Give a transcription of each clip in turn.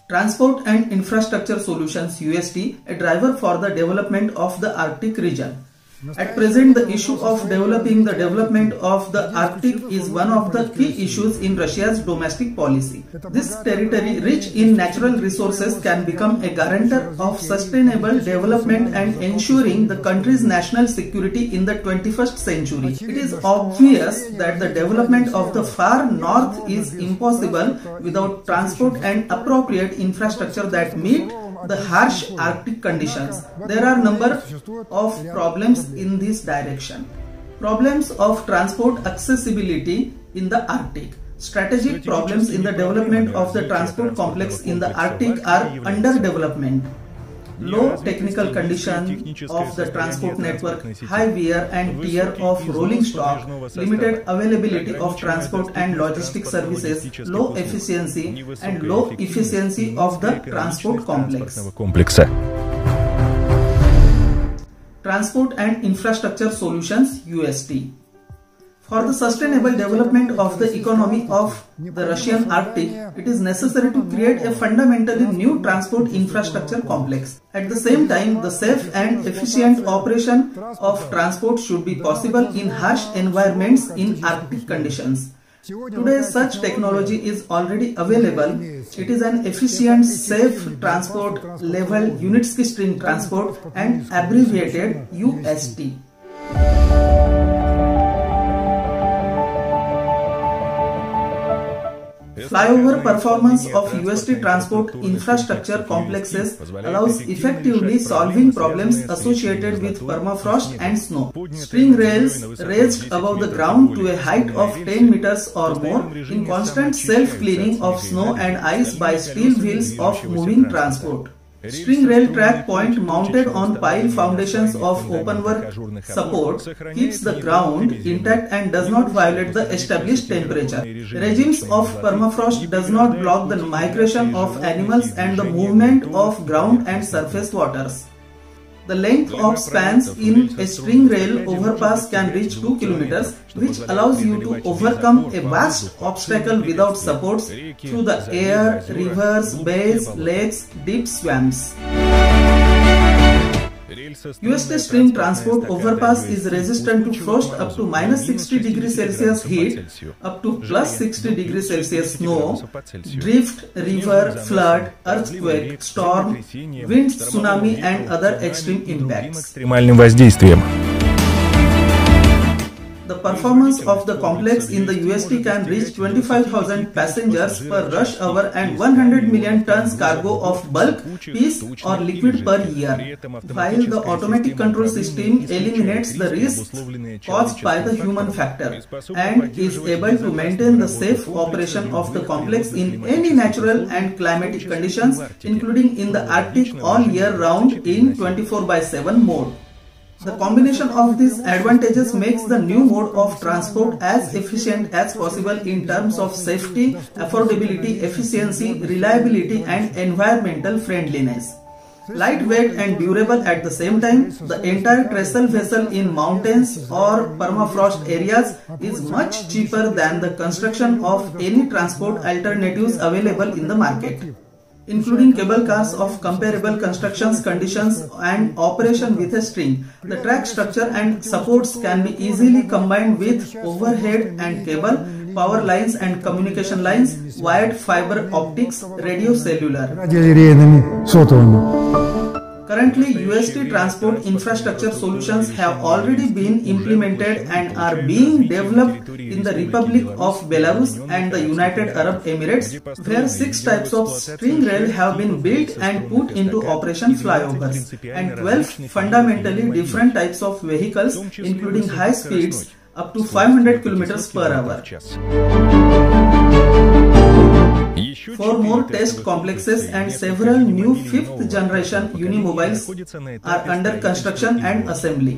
Transport and Infrastructure Solutions UST, a driver for the development of the Arctic region. At present, the issue of developing the development of the Arctic is one of the key issues in Russia's domestic policy. This territory, rich in natural resources, can become a guarantor of sustainable development and ensuring the country's national security in the 21st century. It is obvious that the development of the far north is impossible without transport and appropriate infrastructure that meet the harsh Arctic conditions. There are a number of problems in this direction. Problems of transport accessibility in the Arctic. Strategic problems in the development of the transport complex in the Arctic are underdevelopment, low technical condition of the transport network, high wear and tear of rolling stock, limited availability of transport and logistic services, low efficiency and low efficiency of the transport complex. Transport and Infrastructure Solutions UST. For the sustainable development of the economy of the Russian Arctic, it is necessary to create a fundamentally new transport infrastructure complex. At the same time, the safe and efficient operation of transport should be possible in harsh environments in Arctic conditions. Today, such technology is already available. It is an efficient, safe transport labeled Unitsky String Transport and abbreviated UST. Flyover performance of UST transport infrastructure complexes allows effectively solving problems associated with permafrost and snow. String rails raised above the ground to a height of 10 meters or more in constant self-cleaning of snow and ice by steel wheels of moving transport. String rail track point mounted on pile foundations of openwork support keeps the ground intact and does not violate the established temperature. Regimes of permafrost does not block the migration of animals and the movement of ground and surface waters. The length of spans in a string rail overpass can reach 2 kilometers, which allows you to overcome a vast obstacle without supports through the air, rivers, bays, lakes, deep swamps. UST string transport overpass is resistant to frost up to -60 degrees Celsius heat, up to +60 degrees Celsius snow, drift, river, flood, earthquake, storm, wind, tsunami and other extreme impacts. The performance of the complex in the UST can reach 25,000 passengers per rush hour and 100 million tons cargo of bulk, piece or liquid per year, while the automatic control system eliminates the risks caused by the human factor and is able to maintain the safe operation of the complex in any natural and climatic conditions, including in the Arctic all year round in 24/7 mode. The combination of these advantages makes the new mode of transport as efficient as possible in terms of safety, affordability, efficiency, reliability and environmental friendliness. Lightweight and durable at the same time, the entire trestle vessel in mountains or permafrost areas is much cheaper than the construction of any transport alternatives available in the market. Including cable cars of comparable constructions conditions and operation with a string. The track structure and supports can be easily combined with overhead and cable, power lines and communication lines, wired fiber optics, radio cellular. Currently, UST transport infrastructure solutions have already been implemented and are being developed in the Republic of Belarus and the United Arab Emirates, where 6 types of string rail have been built and put into operation flyovers, and 12 fundamentally different types of vehicles, including high speeds up to 500 km per hour. 4 more test complexes and several new 5th generation Unimobiles are under construction and assembly.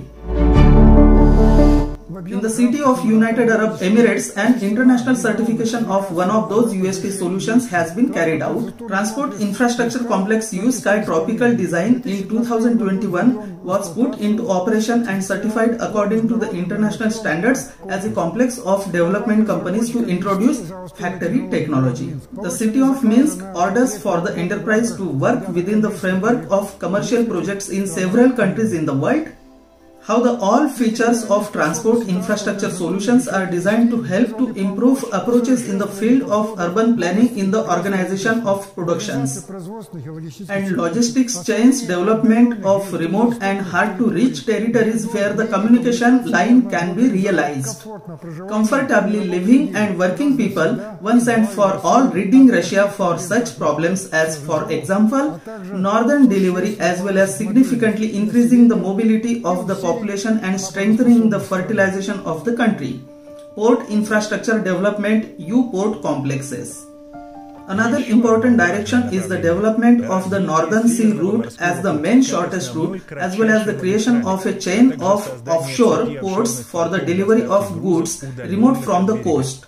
In the city of United Arab Emirates, an international certification of one of those UST solutions has been carried out. Transport Infrastructure Complex U-Sky Tropical Design in 2021 was put into operation and certified according to the international standards as a complex of development companies to introduce factory technology. The city of Minsk orders for the enterprise to work within the framework of commercial projects in several countries in the world. How the all features of transport infrastructure solutions are designed to help to improve approaches in the field of urban planning in the organization of productions and logistics chains, development of remote and hard to reach territories where the communication line can be realized. Comfortably living and working people once and for all ridding Russia for such problems as, for example, northern delivery, as well as significantly increasing the mobility of the population and strengthening the fertilization of the country. Port infrastructure development, U-port complexes. Another important direction is the development of the Northern Sea route as the main shortest route, as well as the creation of a chain of offshore ports for the delivery of goods remote from the coast.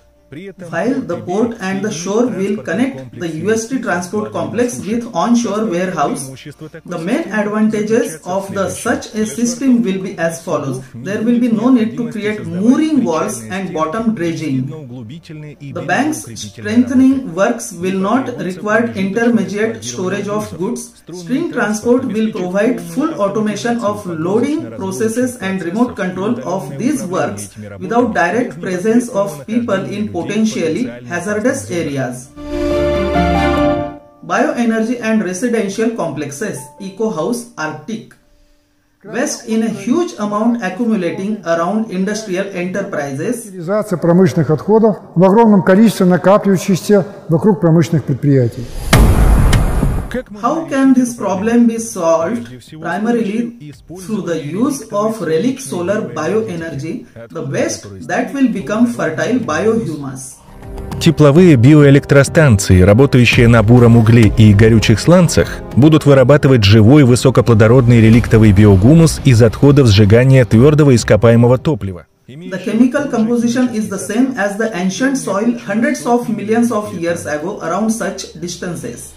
While the port and the shore will connect the UST transport complex with onshore warehouse, the main advantages of such a system will be as follows. There will be no need to create mooring walls and bottom dredging. The bank's strengthening works will not require intermediate storage of goods. String transport will provide full automation of loading processes and remote control of these works without direct presence of people in potentially hazardous areas. Bioenergy and residential complexes, Eco House Arctic. Waste in a huge amount accumulating around industrial enterprises. Утилизация промышленных отходов в огромном количестве накапливающихся вокруг промышленных предприятий. How can this problem be solved? Primarily through the use of relic solar bioenergy, the waste that will become fertile biohumus. Тепловые биоэлектростанции, работающие на буром угле и горючих сланцах, будут вырабатывать живой высокоплодородный реликтовый биогумус из отходов сжигания твердого ископаемого топлива. The chemical composition is the same as the ancient soil hundreds of millions of years ago around such distances.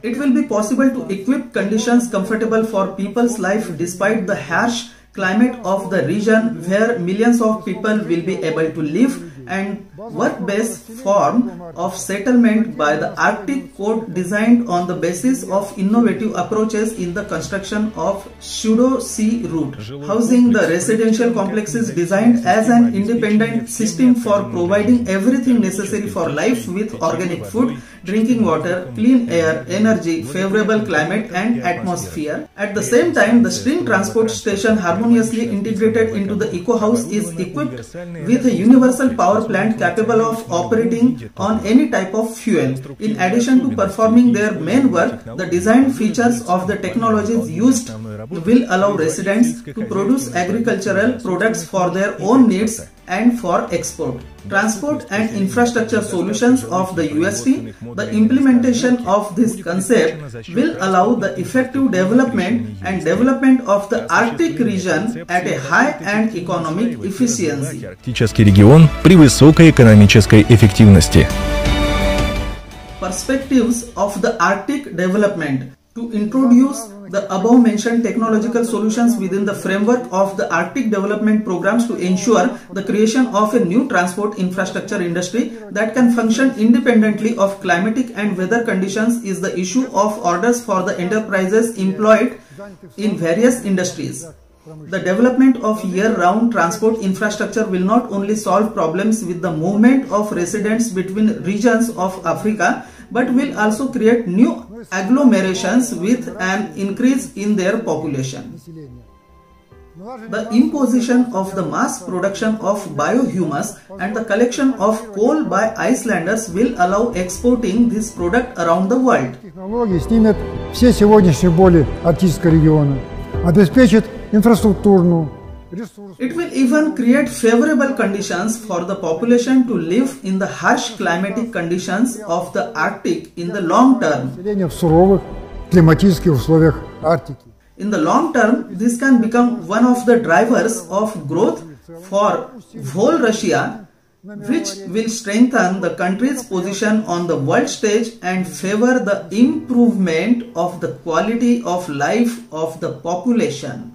It will be possible to equip conditions comfortable for people's life despite the harsh climate of the region where millions of people will be able to live, and work-based form of settlement by the Arctic Code designed on the basis of innovative approaches in the construction of pseudo-sea route. Housing the residential complexes designed as an independent system for providing everything necessary for life with organic food, drinking water, clean air, energy, favorable climate and atmosphere. At the same time, the string transport station harmoniously integrated into the Eco House is equipped with a universal power plant capable of operating on any type of fuel. In addition to performing their main work, the design features of the technologies used will allow residents to produce agricultural products for their own needs and for export. Transport and infrastructure solutions of the UST, the implementation of this concept will allow the effective development of the Arctic region at a high and economic efficiency. Арктический регион при высокой экономической эффективности. Perspectives of the Arctic development. To introduce the above mentioned technological solutions within the framework of the Arctic development programs to ensure the creation of a new transport infrastructure industry that can function independently of climatic and weather conditions is the issue of orders for the enterprises employed in various industries. The development of year-round transport infrastructure will not only solve problems with the movement of residents between regions of Africa, but will also create new agglomerations with an increase in their population. The imposition of the mass production of biohumus and the collection of coal by Icelanders will allow exporting this product around the world. Технологии снимет все сегодняшние боли арктического региона, обеспечит инфраструктурную. It will even create favorable conditions for the population to live in the harsh climatic conditions of the Arctic in the long term. В суровых климатических условиях Арктики. In the long term, this can become one of the drivers of growth for whole Russia, which will strengthen the country's position on the world stage and favor the improvement of the quality of life of the population.